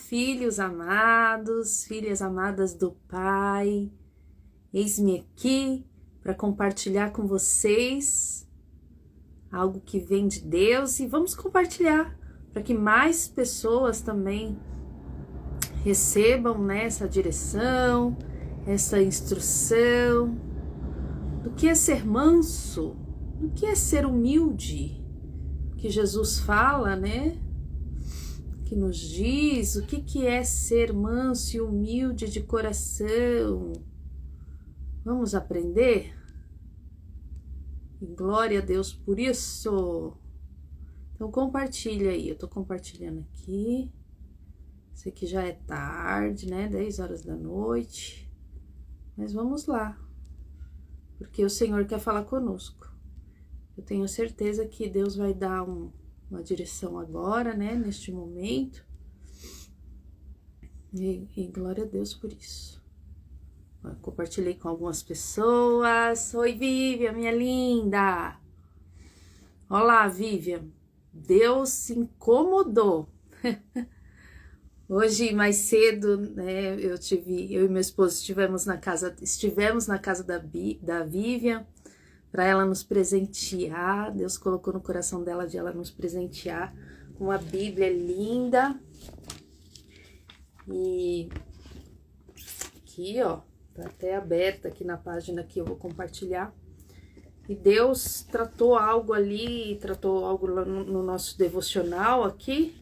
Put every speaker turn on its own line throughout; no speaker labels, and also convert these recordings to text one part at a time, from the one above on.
filhos amados, filhas amadas do Pai. Eis-me aqui para compartilhar com vocês algo que vem de Deus e vamos compartilhar para que mais pessoas também recebam, né, essa direção, essa instrução do que é ser manso, do que é ser humilde, que Jesus fala, né? Que nos diz o que é ser manso e humilde de coração. Vamos aprender? E glória a Deus por isso. Então compartilha aí, eu tô compartilhando aqui. Sei que já é tarde, né? 10 horas da noite. Mas vamos lá. Porque o Senhor quer falar conosco. Eu tenho certeza que Deus vai dar uma direção agora, né? Neste momento. E glória a Deus por isso. Eu compartilhei com algumas pessoas. Oi, Vivian, minha linda. Olá, Vivian. Deus se incomodou. Hoje, mais cedo, né, eu e meu esposo estivemos na casa da Vivian para ela nos presentear. Deus colocou no coração dela de ela nos presentear com uma Bíblia linda. E aqui, ó, tá até aberta aqui na página que eu vou compartilhar. E Deus tratou algo ali, tratou algo no nosso devocional aqui,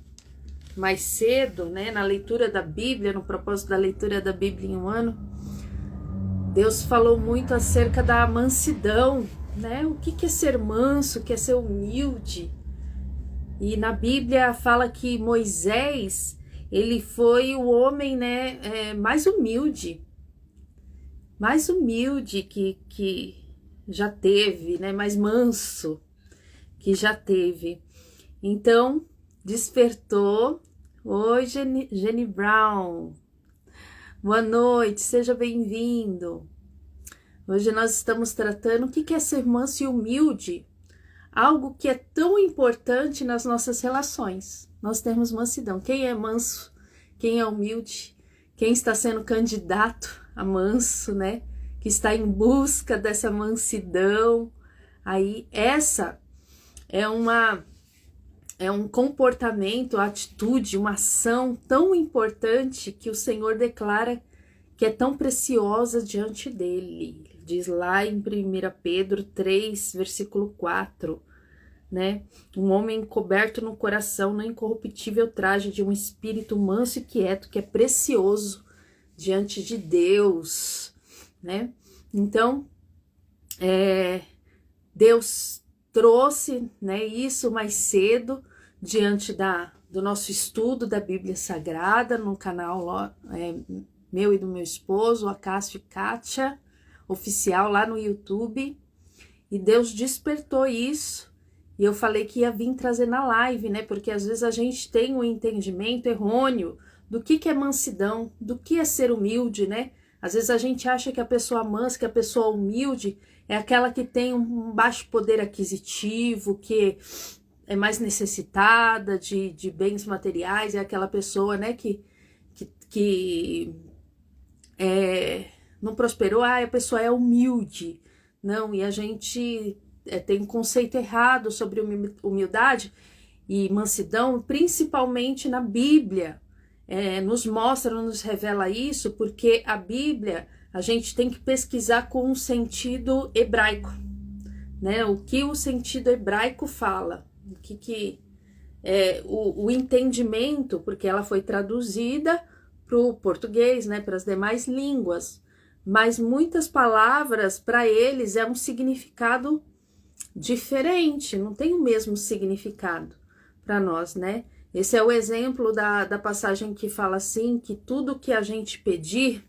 mais cedo, né, na leitura da Bíblia, no propósito da leitura da Bíblia em um ano. Deus falou muito acerca da mansidão, né? O que é ser manso, o que é ser humilde. E na Bíblia fala que Moisés, ele foi o homem, né, mais humilde que já teve, né, mais manso que já teve. Então, despertou. Oi, Jenny Brown. Boa noite, seja bem-vindo. Hoje nós estamos tratando o que é ser manso e humilde, algo que é tão importante nas nossas relações. Nós temos mansidão. Quem é manso? Quem é humilde? Quem está sendo candidato a manso, né? Que está em busca dessa mansidão. Aí, essa é um comportamento, atitude, uma ação tão importante que o Senhor declara que é tão preciosa diante dele. Diz lá em 1 Pedro 3, versículo 4, né? Um homem coberto no coração, no incorruptível traje de um espírito manso e quieto, que é precioso diante de Deus, né? Então, Deus trouxe, né, isso mais cedo diante do nosso estudo da Bíblia Sagrada no canal meu e do meu esposo, Acácio e Kátia, oficial lá no YouTube, e Deus despertou isso, e eu falei que ia vir trazer na live, né, porque às vezes a gente tem um entendimento errôneo do que é mansidão, do que é ser humilde, né, às vezes a gente acha que a pessoa mansa, que a pessoa humilde é aquela que tem um baixo poder aquisitivo, que é mais necessitada de bens materiais, é aquela pessoa, né, que não prosperou, a pessoa é humilde. Não, e a gente tem um conceito errado sobre humildade e mansidão, principalmente na Bíblia. Nos mostra, nos revela isso, porque a Bíblia a gente tem que pesquisar com um sentido hebraico, né? O que o sentido hebraico fala, o que o entendimento, porque ela foi traduzida para o português, né, para as demais línguas, mas muitas palavras para eles é um significado diferente, não tem o mesmo significado para nós, né? Esse é o exemplo da passagem que fala assim, que tudo que a gente pedir,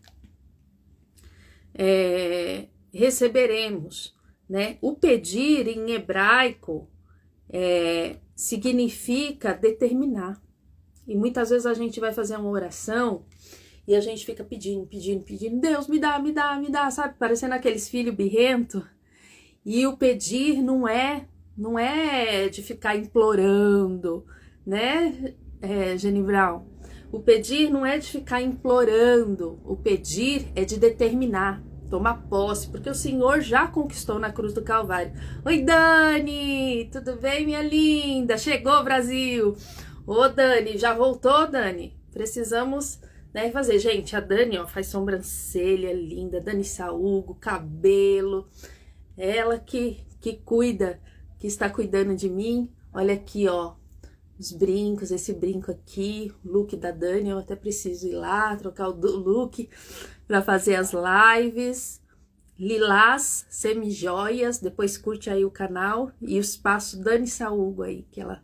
receberemos, né? O pedir em hebraico significa determinar. E muitas vezes a gente vai fazer uma oração e a gente fica pedindo, Deus, me dá, sabe? Parecendo aqueles filhos birrentos. E o pedir não é de ficar implorando, né, Jenny Brown? O pedir não é de ficar implorando, o pedir é de determinar, tomar posse, porque o Senhor já conquistou na cruz do Calvário. Oi, Dani, tudo bem, minha linda? Chegou, Brasil! Ô, Dani, já voltou, Dani? Precisamos, né, fazer. Gente, a Dani, ó, faz sobrancelha linda, Dani Saúgo, cabelo, ela que cuida, que está cuidando de mim. Olha aqui, ó, os brincos, esse brinco aqui, look da Dani, eu até preciso ir lá, trocar o look para fazer as lives. Lilás, semi-joias, depois curte aí o canal e o espaço Dani Saúgo aí, que ela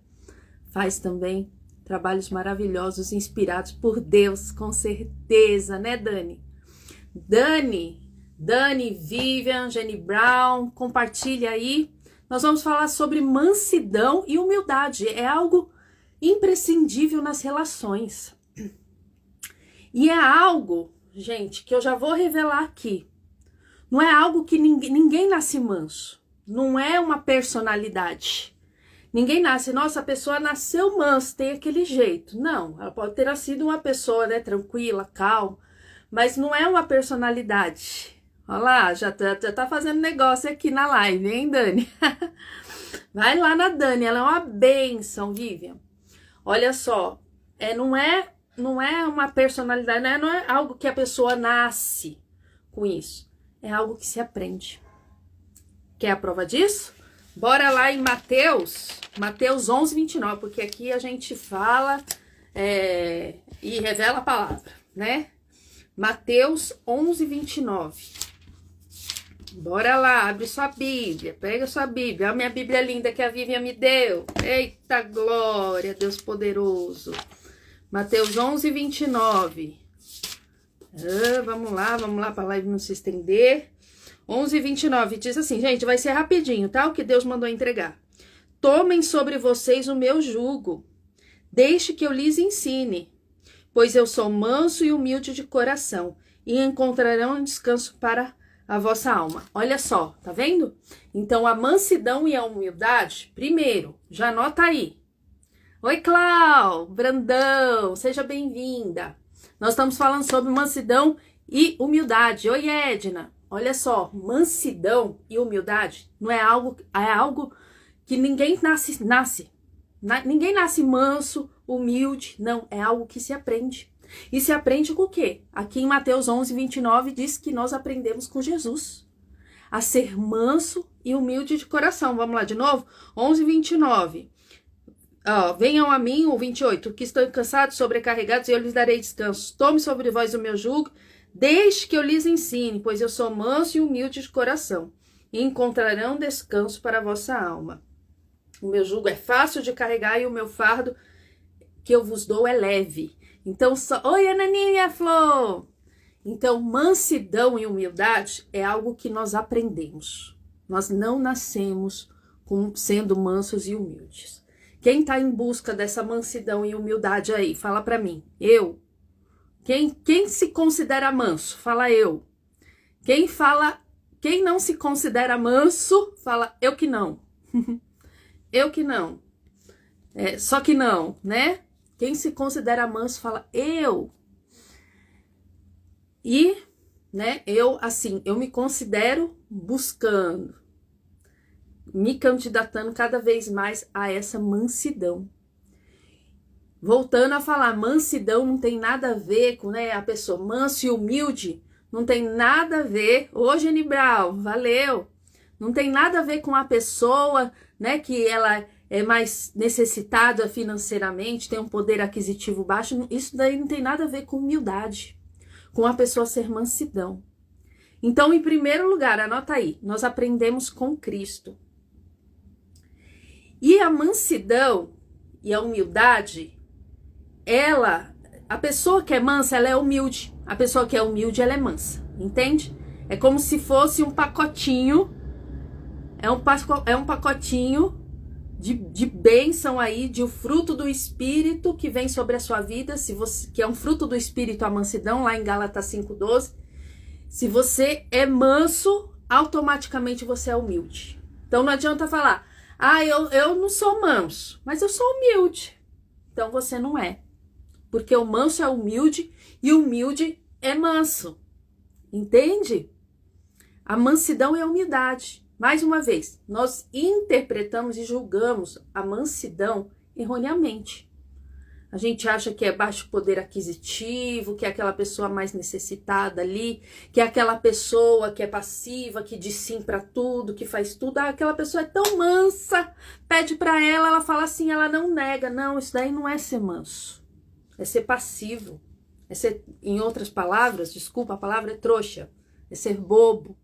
faz também trabalhos maravilhosos, inspirados por Deus, com certeza, né, Dani? Dani, Vivian, Jenny Brown, compartilha aí. Nós vamos falar sobre mansidão e humildade. É algo imprescindível nas relações. E é algo, gente, que eu já vou revelar aqui. Não é algo que ninguém nasce manso. Não é uma personalidade. Ninguém nasce, nossa, a pessoa nasceu manso, tem aquele jeito. Não, ela pode ter nascido uma pessoa, né, tranquila, calma, mas não é uma personalidade. Olha lá, já tá fazendo negócio aqui na live, hein, Dani? Vai lá na Dani, ela é uma bênção, Vivian. Olha só, não é uma personalidade, não é algo que a pessoa nasce com isso. É algo que se aprende. Quer a prova disso? Bora lá em Mateus 11, 29, porque aqui a gente fala e revela a palavra, né? Mateus 11, 29. Bora lá, abre sua Bíblia, pega sua Bíblia. Olha a minha Bíblia linda que a Vivian me deu. Eita glória, Deus poderoso. Mateus 11, 29. Vamos lá para a live não se estender. 11, 29 diz assim, gente, vai ser rapidinho, tá? O que Deus mandou entregar. Tomem sobre vocês o meu jugo, deixe que eu lhes ensine, pois eu sou manso e humilde de coração, e encontrarão descanso para a vossa alma. Olha só, tá vendo? Então, a mansidão e a humildade, primeiro, já anota aí. Oi, Clau, Brandão, seja bem-vinda. Nós estamos falando sobre mansidão e humildade. Oi, Edna. Olha só, mansidão e humildade não é algo que ninguém nasce. Ninguém nasce manso, humilde, não, é algo que se aprende. E se aprende com o quê? Aqui em Mateus 11, 29 diz que nós aprendemos com Jesus a ser manso e humilde de coração. Vamos lá de novo? 11, 29. Venham a mim, o 28, que estão cansados, sobrecarregados, e eu lhes darei descanso. Tome sobre vós o meu jugo, deixe que eu lhes ensine, pois eu sou manso e humilde de coração, e encontrarão descanso para a vossa alma. O meu jugo é fácil de carregar e o meu fardo que eu vos dou é leve. Então, oi, Ananinha Flor! Então, mansidão e humildade é algo que nós aprendemos. Nós não nascemos sendo mansos e humildes. Quem está em busca dessa mansidão e humildade aí? Fala para mim. Eu. Quem se considera manso? Fala eu. Quem não se considera manso? Fala eu que não. Eu que não. Só que não, né? Quem se considera manso fala eu. E, né, eu me considero buscando, me candidatando cada vez mais a essa mansidão. Voltando a falar, mansidão não tem nada a ver com, né, a pessoa manso e humilde, não tem nada a ver. Ô, Jenny Brown, valeu! Não tem nada a ver com a pessoa, né, que ela é mais necessitada financeiramente, tem um poder aquisitivo baixo. Isso daí não tem nada a ver com humildade, com a pessoa ser mansidão. Então, em primeiro lugar, anota aí, nós aprendemos com Cristo. E a mansidão e a humildade, a pessoa que é mansa, ela é humilde. A pessoa que é humilde, ela é mansa, entende? É como se fosse um pacotinho, é um pacotinho de bênção aí, de o fruto do Espírito que vem sobre a sua vida, que é um fruto do Espírito, a mansidão, lá em Gálatas 5:12. Se você é manso, automaticamente você é humilde. Então não adianta falar, eu não sou manso, mas eu sou humilde. Então você não é. porque o manso é humilde e o humilde é manso. Entende? A mansidão é a humildade. Mais uma vez, nós interpretamos e julgamos a mansidão erroneamente. A gente acha que é baixo poder aquisitivo, que é aquela pessoa mais necessitada ali, que é aquela pessoa que é passiva, que diz sim para tudo, que faz tudo. Ah, aquela pessoa é tão mansa, pede para ela fala assim, ela não nega. Não, isso daí não é ser manso, é ser passivo. É ser, em outras palavras, desculpa, a palavra é trouxa, é ser bobo,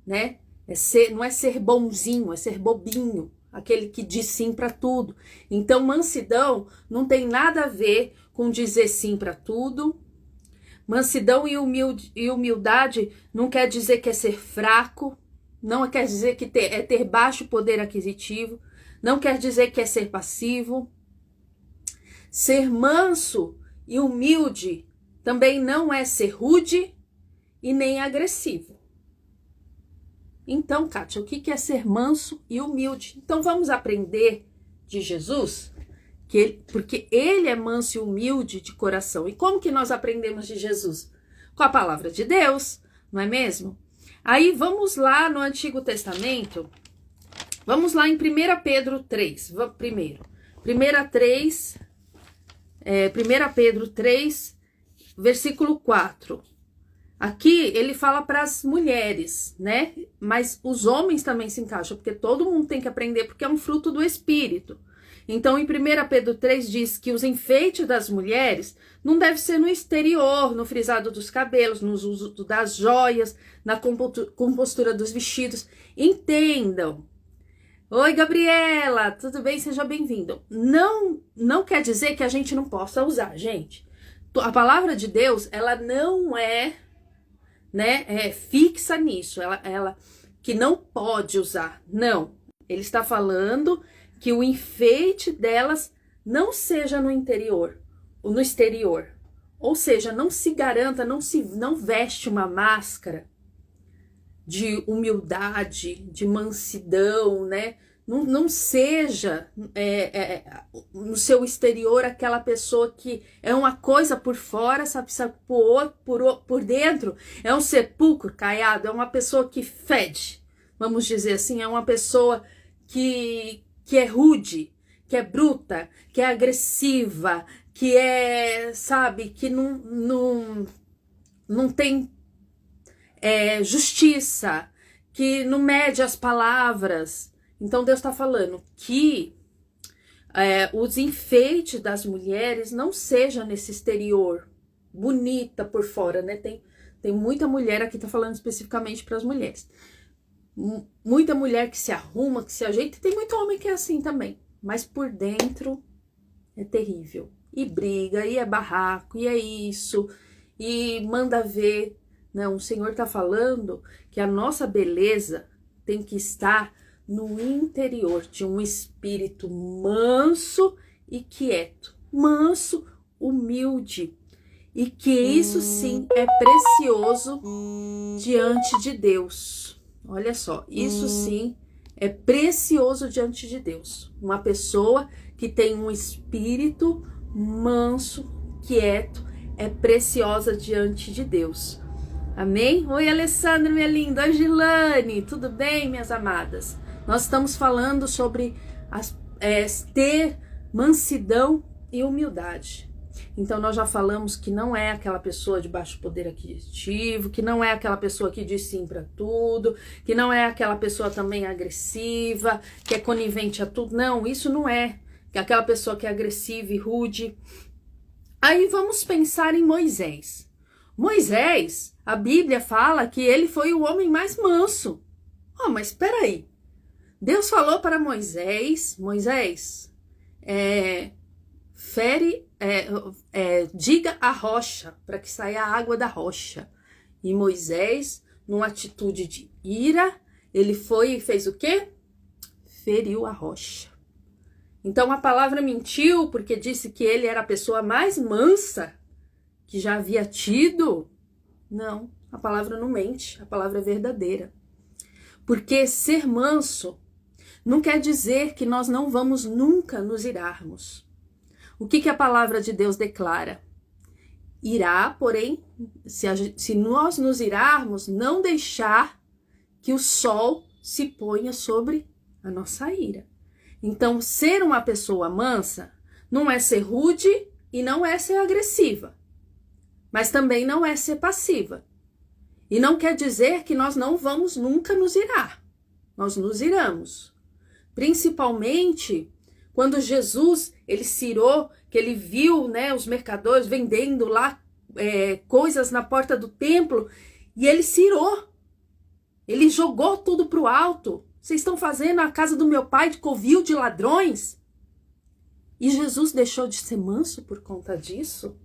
né? Não é ser bonzinho, é ser bobinho, aquele que diz sim para tudo. Então, mansidão não tem nada a ver com dizer sim para tudo. Mansidão e humildade não quer dizer que é ser fraco, não quer dizer que é ter baixo poder aquisitivo, não quer dizer que é ser passivo. Ser manso e humilde também não é ser rude e nem agressivo. Então, Kátia, o que é ser manso e humilde? Então, vamos aprender de Jesus, porque ele é manso e humilde de coração. E como que nós aprendemos de Jesus? Com a palavra de Deus, não é mesmo? Aí, vamos lá no Antigo Testamento, vamos lá em 1 Pedro 3, primeiro. 1 Pedro 3, versículo 4. Aqui ele fala para as mulheres, né? Mas os homens também se encaixam, porque todo mundo tem que aprender, porque é um fruto do Espírito. Então, em 1 Pedro 3 diz que os enfeites das mulheres não deve ser no exterior, no frisado dos cabelos, no uso das joias, na compostura dos vestidos. Entendam. Oi, Gabriela, tudo bem? Seja bem-vindo. Não quer dizer que a gente não possa usar, gente. A palavra de Deus, ela não é, né, fixa nisso, ela que não pode usar. Não, ele está falando que o enfeite delas não seja no interior, ou no exterior. Ou seja, não se garanta, não veste uma máscara de humildade, de mansidão, né? Não seja no seu exterior aquela pessoa que é uma coisa por fora, sabe por dentro é um sepulcro caiado, é uma pessoa que fede, vamos dizer assim, é uma pessoa que é rude, que é bruta, que é agressiva, que é, sabe, que não tem justiça, que não mede as palavras. Então Deus está falando que os enfeites das mulheres não sejam nesse exterior, bonita por fora, né? Tem muita mulher aqui, tá falando especificamente para as mulheres. Muita mulher que se arruma, que se ajeita, e tem muito homem que é assim também. Mas por dentro é terrível. E briga, e é barraco, e é isso, e manda ver. Não, o Senhor está falando que a nossa beleza tem que estar no interior de um espírito manso e quieto, manso, humilde, e que isso sim é precioso diante de Deus. Olha só, isso sim é precioso diante de Deus. Uma pessoa que tem um espírito manso, quieto, é preciosa diante de Deus. Amém? Oi, Alessandra, minha linda. Oi, Gilane. Tudo bem, minhas amadas? Nós estamos falando sobre ter mansidão e humildade. Então, nós já falamos que não é aquela pessoa de baixo poder aquisitivo, que não é aquela pessoa que diz sim para tudo, que não é aquela pessoa também agressiva, que é conivente a tudo. Não, isso não é. Que é aquela pessoa que é agressiva e rude. Aí vamos pensar em Moisés. Moisés, a Bíblia fala que ele foi o homem mais manso. Oh, mas espera aí. Deus falou para Moisés, diga a rocha para que saia a água da rocha. E Moisés, numa atitude de ira, ele foi e fez o quê? Feriu a rocha. Então a palavra mentiu porque disse que ele era a pessoa mais mansa que já havia tido. Não, a palavra não mente, a palavra é verdadeira. Porque ser manso não quer dizer que nós não vamos nunca nos irarmos. O que a palavra de Deus declara? Irá, porém, se nós nos irarmos, não deixar que o sol se ponha sobre a nossa ira. Então, ser uma pessoa mansa não é ser rude e não é ser agressiva, mas também não é ser passiva. E não quer dizer que nós não vamos nunca nos irar. Nós nos iramos. Principalmente quando Jesus, ele se irou, que ele viu, né, os mercadores vendendo lá coisas na porta do templo, e ele se irou. Ele jogou tudo para o alto. Vocês estão fazendo a casa do meu pai de covil de ladrões? E Jesus deixou de ser manso por conta disso?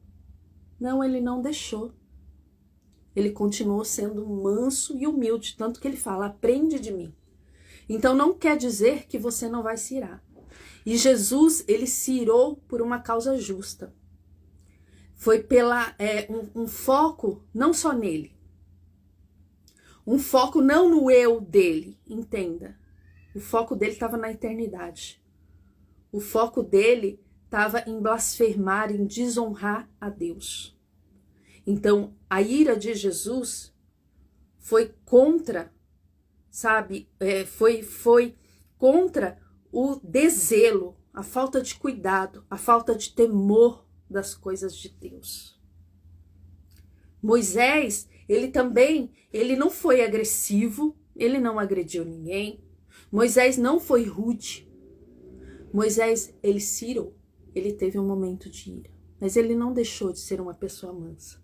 Não, ele não deixou. Ele continuou sendo manso e humilde, tanto que ele fala, aprende de mim. Então não quer dizer que você não vai se irar. E Jesus, ele se irou por uma causa justa. Foi pela um foco não só nele. Um foco não no eu dele, entenda. O foco dele estava na eternidade. O foco dele estava em blasfemar, em desonrar a Deus. Então, a ira de Jesus foi contra, sabe, foi contra o deselo, a falta de cuidado, a falta de temor das coisas de Deus. Moisés, ele não foi agressivo, ele não agrediu ninguém. Moisés não foi rude. Moisés, ele se irou, ele teve um momento de ira, mas ele não deixou de ser uma pessoa mansa.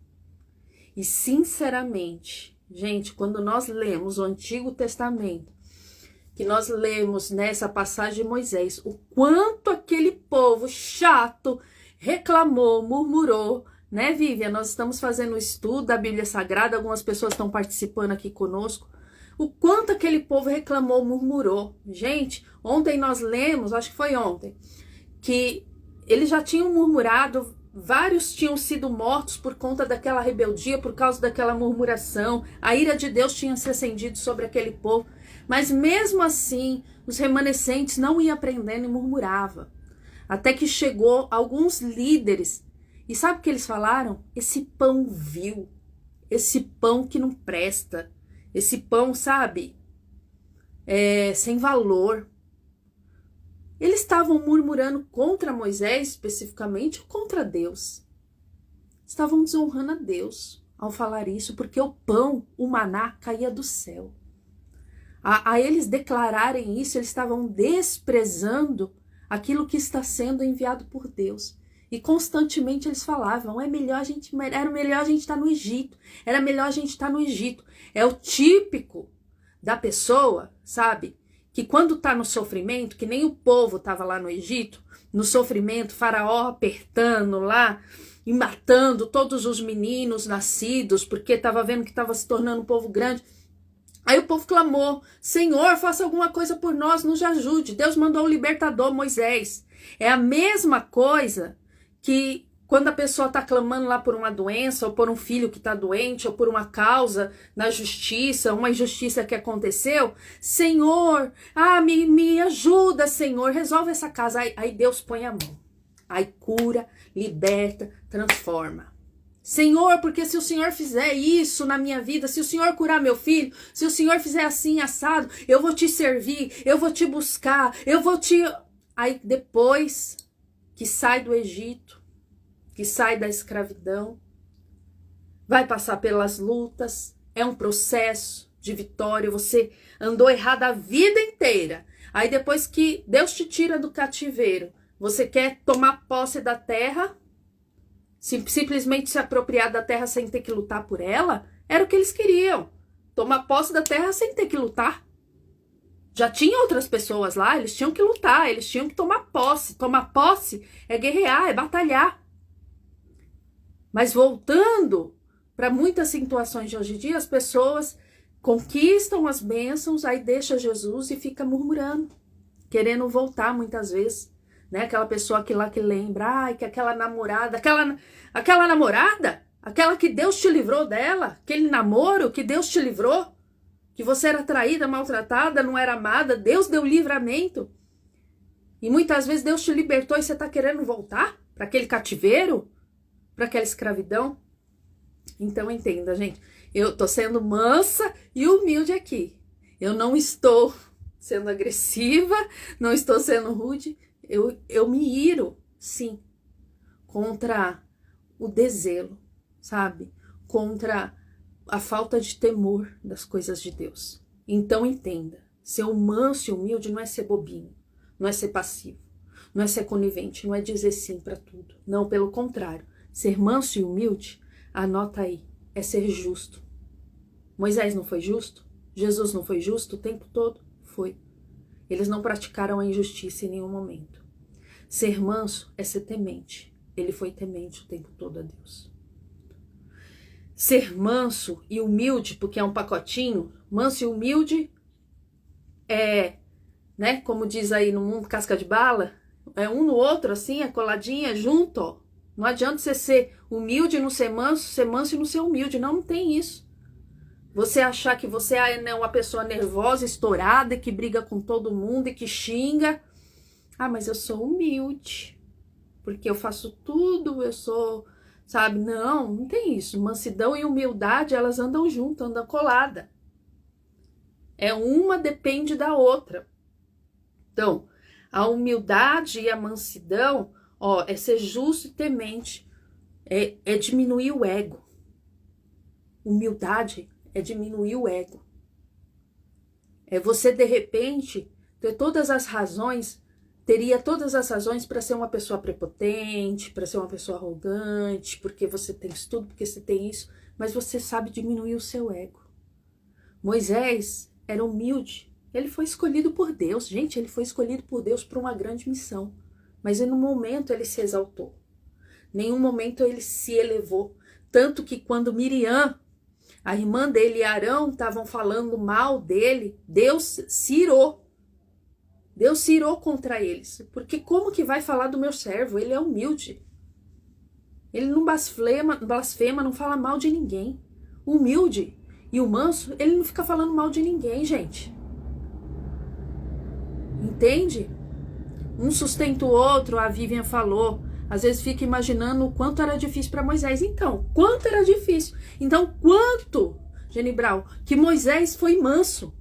E sinceramente, gente, quando nós lemos o Antigo Testamento, que nós lemos nessa passagem de Moisés, o quanto aquele povo chato reclamou, murmurou, né, Vivian? Nós estamos fazendo um estudo da Bíblia Sagrada, algumas pessoas estão participando aqui conosco. O quanto aquele povo reclamou, murmurou. Gente, ontem nós lemos, acho que foi ontem, que eles já tinham murmurado, vários tinham sido mortos por conta daquela rebeldia, por causa daquela murmuração. A ira de Deus tinha se acendido sobre aquele povo. Mas mesmo assim, os remanescentes não iam aprendendo e murmuravam. Até que chegou alguns líderes. E sabe o que eles falaram? Esse pão vil, esse pão que não presta, esse pão, sabe, sem valor. Eles estavam murmurando contra Moisés, especificamente, ou contra Deus. Estavam desonrando a Deus ao falar isso, porque o pão, o maná, caía do céu. A eles declararem isso, eles estavam desprezando aquilo que está sendo enviado por Deus. E constantemente eles falavam, era melhor a gente estar no Egito, era melhor a gente estar no Egito. É o típico da pessoa, sabe, que quando está no sofrimento, que nem o povo estava lá no Egito, no sofrimento, Faraó apertando lá e matando todos os meninos nascidos, porque estava vendo que estava se tornando um povo grande. Aí o povo clamou, Senhor, faça alguma coisa por nós, nos ajude. Deus mandou o libertador, Moisés. É a mesma coisa que quando a pessoa está clamando lá por uma doença, ou por um filho que está doente, ou por uma causa na justiça, uma injustiça que aconteceu, Senhor, me ajuda, Senhor, resolve essa casa. Aí Deus põe a mão, aí cura, liberta, transforma. Senhor, porque se o Senhor fizer isso na minha vida, se o Senhor curar meu filho, se o Senhor fizer assim, assado, eu vou te servir, eu vou te buscar, eu vou te... Aí depois que sai do Egito, que sai da escravidão, vai passar pelas lutas, é um processo de vitória, você andou errado a vida inteira. Aí depois que Deus te tira do cativeiro, você quer tomar posse da terra, simplesmente se apropriar da terra sem ter que lutar por ela, era o que eles queriam, tomar posse da terra sem ter que lutar. Já tinha outras pessoas lá, eles tinham que lutar, eles tinham que tomar posse. Tomar posse é guerrear, é batalhar. Mas voltando para muitas situações de hoje em dia, as pessoas conquistam as bênçãos, aí deixa Jesus e fica murmurando, querendo voltar muitas vezes, né? Aquela pessoa que lembra, que aquela namorada, aquela namorada, aquela que Deus te livrou dela, aquele namoro que Deus te livrou, que você era traída, maltratada, não era amada, Deus deu livramento. E muitas vezes Deus te libertou e você está querendo voltar Para aquele cativeiro? Para aquela escravidão? Então entenda, gente, eu tô sendo mansa e humilde aqui. Eu não estou sendo agressiva, não estou sendo rude. Eu me iro, sim, contra o deselo, sabe? Contra a falta de temor das coisas de Deus. Então entenda, ser manso e humilde não é ser bobinho, não é ser passivo, não é ser conivente, não é dizer sim para tudo. Não, pelo contrário, ser manso e humilde, anota aí, é ser justo. Moisés não foi justo? Jesus não foi justo o tempo todo? Foi. Eles não praticaram a injustiça em nenhum momento. Ser manso é ser temente. Ele foi temente o tempo todo a Deus. Ser manso e humilde, porque é um pacotinho, manso e humilde é, né, como diz aí no mundo casca de bala, é um no outro assim, é coladinha, junto, ó. Não adianta você ser humilde e não ser manso e não ser humilde, não tem isso. Você achar que você é uma pessoa nervosa, estourada, que briga com todo mundo e que xinga. Ah, mas eu sou humilde, porque eu faço tudo, eu sou, sabe? Não, não tem isso. Mansidão e humildade, elas andam juntas, andam coladas. Uma depende da outra. Então, a humildade e a mansidão, ó, é ser justo e temente, é diminuir o ego. Humildade é diminuir o ego. É você, de repente, teria todas as razões para ser uma pessoa prepotente, para ser uma pessoa arrogante, porque você tem isso tudo, porque você tem isso, mas você sabe diminuir o seu ego. Moisés era humilde, ele foi escolhido por Deus, gente, ele foi escolhido por Deus para uma grande missão, mas em nenhum momento ele se exaltou, em nenhum momento ele se elevou, tanto que quando Miriam, a irmã dele e Arão estavam falando mal dele, Deus se irou. Deus se irou contra eles. Porque como que vai falar do meu servo? Ele é humilde. Ele não blasfema, não fala mal de ninguém. O humilde e o manso, ele não fica falando mal de ninguém, gente. Entende? Um sustenta o outro, a Vivian falou. Às vezes fica imaginando o quanto era difícil para Moisés. Então, quanto era difícil? Então, quanto, Geni Brown, que Moisés foi manso?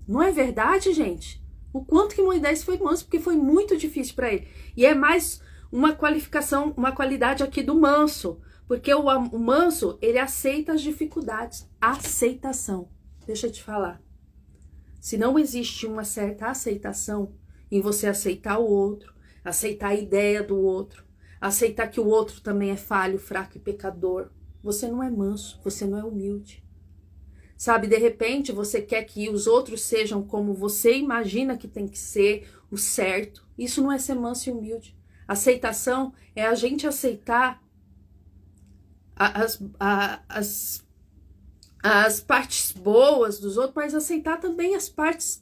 Não é verdade, gente? O quanto que Moisés foi manso, porque foi muito difícil para ele. E é mais uma qualificação, uma qualidade aqui do manso. Porque o manso, ele aceita as dificuldades. Aceitação. Deixa eu te falar. Se não existe uma certa aceitação em você aceitar o outro, aceitar a ideia do outro, aceitar que o outro também é falho, fraco e pecador, você não é manso, você não é humilde. Sabe, de repente você quer que os outros sejam como você imagina que tem que ser, o certo. Isso não é ser manso e humilde. Aceitação é a gente aceitar as partes boas dos outros, mas aceitar também as partes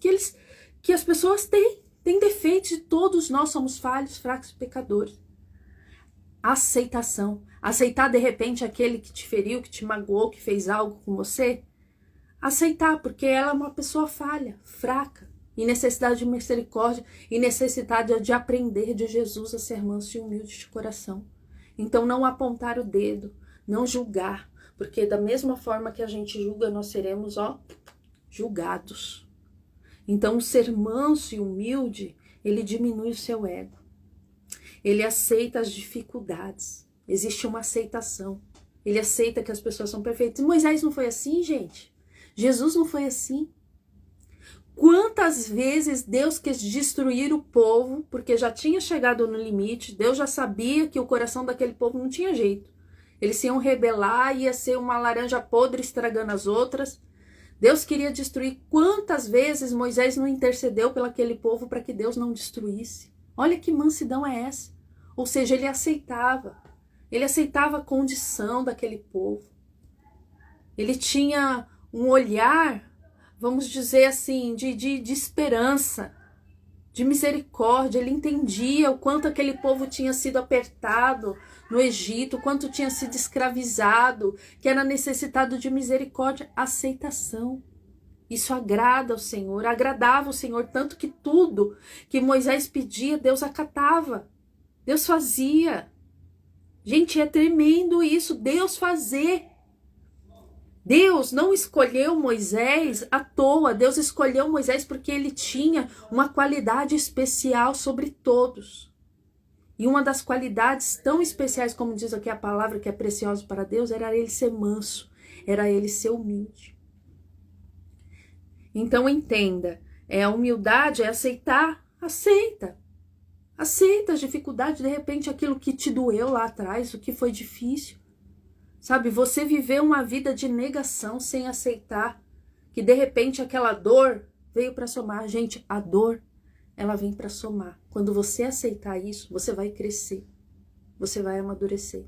que as pessoas têm. Tem defeitos e todos nós somos falhos, fracos e pecadores. Aceitação. Aceitar de repente aquele que te feriu, que te magoou, que fez algo com você. Aceitar, porque ela é uma pessoa falha, fraca, em necessidade de misericórdia, e necessidade de aprender de Jesus a ser manso e humilde de coração. Então não apontar o dedo, não julgar, porque da mesma forma que a gente julga, nós seremos, julgados. Então o ser manso e humilde, ele diminui o seu ego. Ele aceita as dificuldades. Existe uma aceitação. Ele aceita que as pessoas são perfeitas. Moisés não foi assim, gente. Jesus não foi assim. Quantas vezes Deus quis destruir o povo, porque já tinha chegado no limite, Deus já sabia que o coração daquele povo não tinha jeito. Eles iam rebelar, ia ser uma laranja podre estragando as outras. Deus queria destruir. Quantas vezes Moisés não intercedeu pelo aquele povo para que Deus não destruísse? Olha que mansidão é essa. Ou seja, ele aceitava a condição daquele povo. Ele tinha um olhar, vamos dizer assim, de esperança, de misericórdia. Ele entendia o quanto aquele povo tinha sido apertado no Egito, o quanto tinha sido escravizado, que era necessitado de misericórdia. Aceitação. Isso agrada ao Senhor, agradava ao Senhor, tanto que tudo que Moisés pedia, Deus acatava. Deus fazia. Gente, é tremendo isso, Deus fazer. Deus não escolheu Moisés à toa, Deus escolheu Moisés porque ele tinha uma qualidade especial sobre todos. E uma das qualidades tão especiais, como diz aqui a palavra, que é preciosa para Deus, era ele ser manso, era ele ser humilde. Então entenda, a humildade é aceitar, aceita as dificuldades, de repente aquilo que te doeu lá atrás, o que foi difícil. Sabe, você viveu uma vida de negação sem aceitar que de repente aquela dor veio para somar. Gente, a dor, ela vem para somar. Quando você aceitar isso, você vai crescer, você vai amadurecer.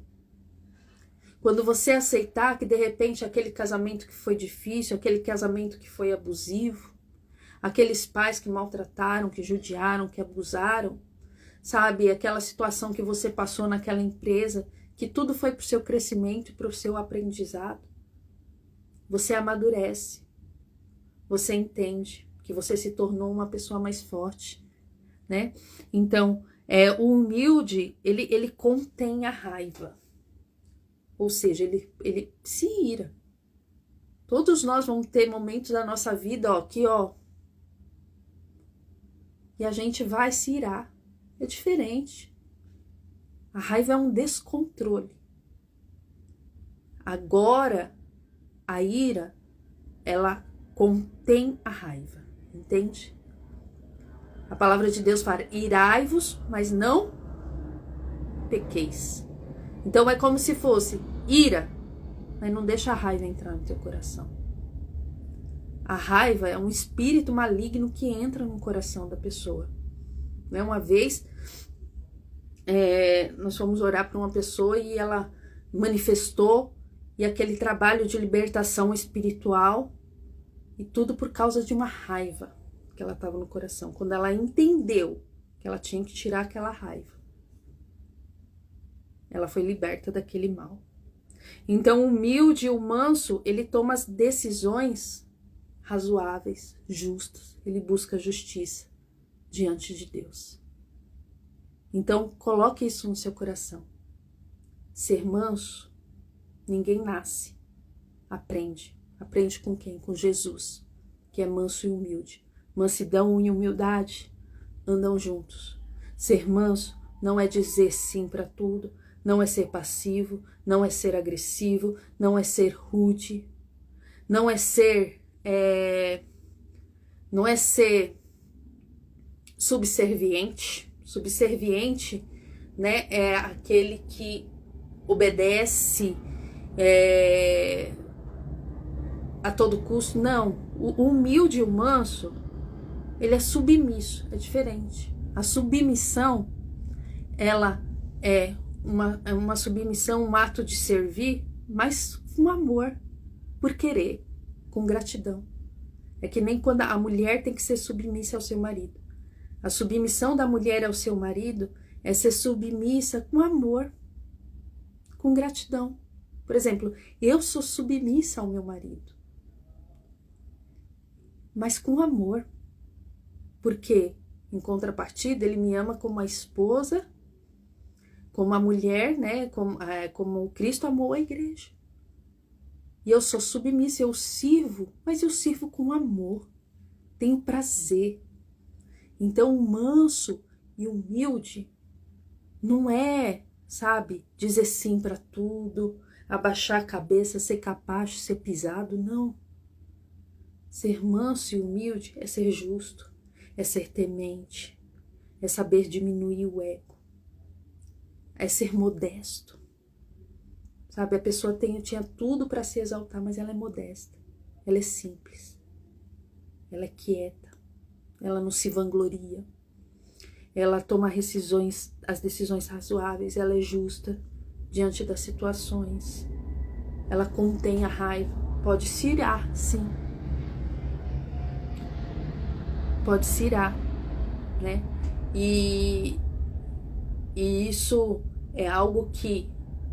Quando você aceitar que de repente aquele casamento que foi difícil, aquele casamento que foi abusivo, aqueles pais que maltrataram, que judiaram, que abusaram, sabe, aquela situação que você passou naquela empresa, que tudo foi para o seu crescimento e para o seu aprendizado, você amadurece, você entende que você se tornou uma pessoa mais forte, né? Então, o humilde, ele contém a raiva, ou seja, ele se ira. Todos nós vamos ter momentos da nossa vida, aqui, e a gente vai se irar, é diferente. A raiva é um descontrole. Agora, a ira, ela contém a raiva, entende? A palavra de Deus fala, irai-vos, mas não pequeis. Então é como se fosse ira, mas não deixa a raiva entrar no teu coração. A raiva é um espírito maligno que entra no coração da pessoa. Uma vez, nós fomos orar para uma pessoa e ela manifestou, e aquele trabalho de libertação espiritual, e tudo por causa de uma raiva que ela estava no coração. Quando ela entendeu que ela tinha que tirar aquela raiva, ela foi liberta daquele mal. Então o humilde e o manso, ele toma as decisões razoáveis, justas, ele busca justiça diante de Deus. Então, coloque isso no seu coração. Ser manso, ninguém nasce. Aprende. Aprende com quem? Com Jesus, que é manso e humilde. Mansidão e humildade andam juntos. Ser manso não é dizer sim para tudo, não é ser passivo, não é ser agressivo, não é ser rude, não é ser subserviente. Subserviente, né, é aquele que obedece a todo custo. Não, o humilde e o manso, ele é submisso, é diferente. A submissão, ela é uma submissão, um ato de servir, mas com amor, por querer, com gratidão. É que nem quando a mulher tem que ser submissa ao seu marido. A submissão da mulher ao seu marido é ser submissa com amor, com gratidão. Por exemplo, eu sou submissa ao meu marido, mas com amor, porque em contrapartida ele me ama como a esposa, como a mulher, né? Como Cristo amou a igreja. E eu sou submissa, eu sirvo, mas eu sirvo com amor, tenho prazer. Então, o manso e humilde não é, sabe, dizer sim para tudo, abaixar a cabeça, ser capaz, ser pisado, não. Ser manso e humilde é ser justo, é ser temente, é saber diminuir o ego, é ser modesto. Sabe, a pessoa tinha tudo para se exaltar, mas ela é modesta, ela é simples, ela é quieta. Ela não se vangloria, ela toma as decisões razoáveis, ela é justa diante das situações, ela contém a raiva, pode se irar, sim, pode se irar, né? E isso é algo que,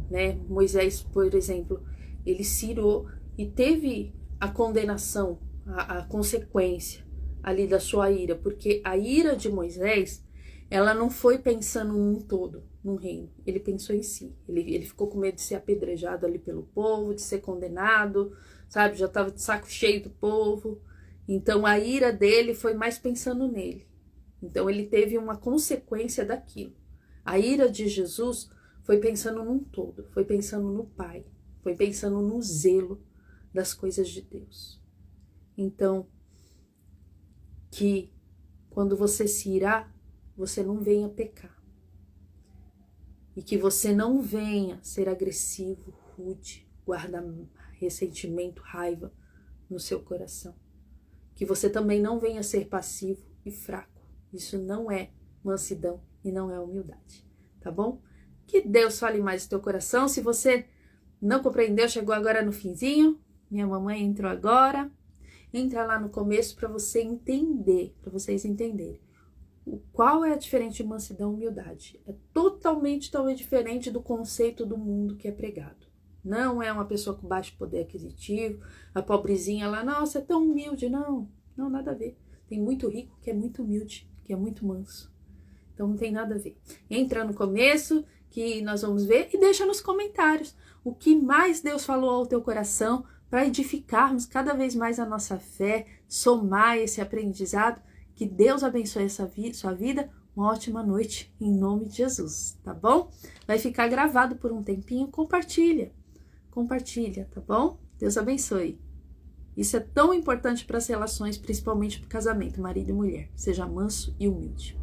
né, Moisés, por exemplo, ele se irou e teve a condenação, a consequência ali da sua ira, porque a ira de Moisés ela não foi pensando num todo, num reino. Ele pensou em si. Ele ficou com medo de ser apedrejado ali pelo povo, de ser condenado, sabe? Já estava de saco cheio do povo. Então a ira dele foi mais pensando nele. Então ele teve uma consequência daquilo. A ira de Jesus foi pensando num todo, foi pensando no Pai, foi pensando no zelo das coisas de Deus. Então, que quando você se irar, você não venha pecar. E que você não venha ser agressivo, rude, guardar ressentimento, raiva no seu coração. Que você também não venha ser passivo e fraco. Isso não é mansidão e não é humildade, tá bom? Que Deus fale mais no teu coração. Se você não compreendeu, chegou agora no finzinho, minha mamãe entrou agora, entra lá no começo para você entender, para vocês entenderem. Qual é a diferença de mansidão e humildade? É totalmente, talvez, diferente do conceito do mundo que é pregado. Não é uma pessoa com baixo poder aquisitivo, a pobrezinha lá, nossa, é tão humilde. Não, nada a ver. Tem muito rico que é muito humilde, que é muito manso. Então não tem nada a ver. Entra no começo, que nós vamos ver, e deixa nos comentários o que mais Deus falou ao teu coração para edificarmos cada vez mais a nossa fé, somar esse aprendizado. Que Deus abençoe sua vida, uma ótima noite, em nome de Jesus, tá bom? Vai ficar gravado por um tempinho, compartilha, tá bom? Deus abençoe. Isso é tão importante para as relações, principalmente para o casamento, marido e mulher. Seja manso e humilde.